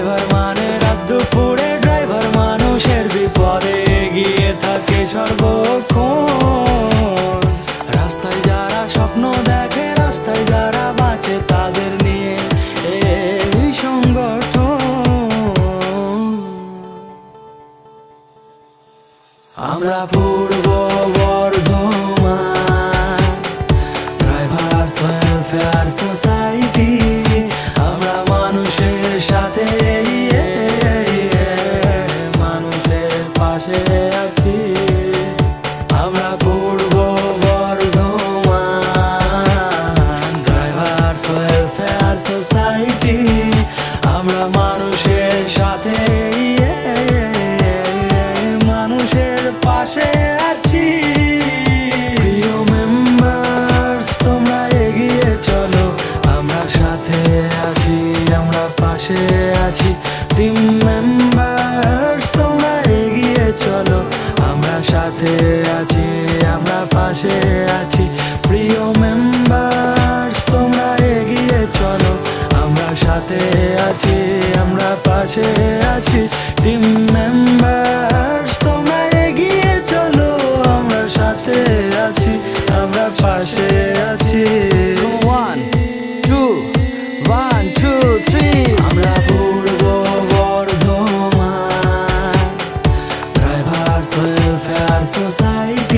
Driver মানে রাত দুপুরে ড্রাইভার মানুষের বিপদে এগিয়ে থাকে সর্বক্ষণ। রাস্তায় যারা স্বপ্ন দেখে, রাস্তায় যারা বাঁচে, তাদের নিয়ে এই সংগঠন। আমরা পূর্ব বর্ধমান ড্রাইভার্স ওয়েলফেয়ার সোসাইটি। আমরা মানুষের সাথে, মানুষের পাশে আছি। আমরা পূর্ব বর্ধমান ড্রাইভার্স ওয়েলফেয়ার সোসাইটি। আমরা মানুষের সাথে, মানুষের পাশে আছি। প্রিয় মেম্বার্স, তোমরা এগিয়ে চলো, আমরা সাথে আছি, আমরা পাশে আছি। টিম মেম্বার্স, তোমরা এগিয়ে চলো, আমরা সাথে আছি, আমরা পাশে আছি। প্রিয় মেম্বার্স, তোমরা এগিয়ে চলো, আমরা সাথে আছি, আমরা পাশে আছি। টিম মেম্বার্স, তোমরা এগিয়ে চলো, আমরা সাথে আছি, আমরা পাশে আছি। 1 2 1 2 3। আমরা পূর্ব বর্ধমান ড্রাইভার্স ওয়েলফেয়ার সোসাইটি।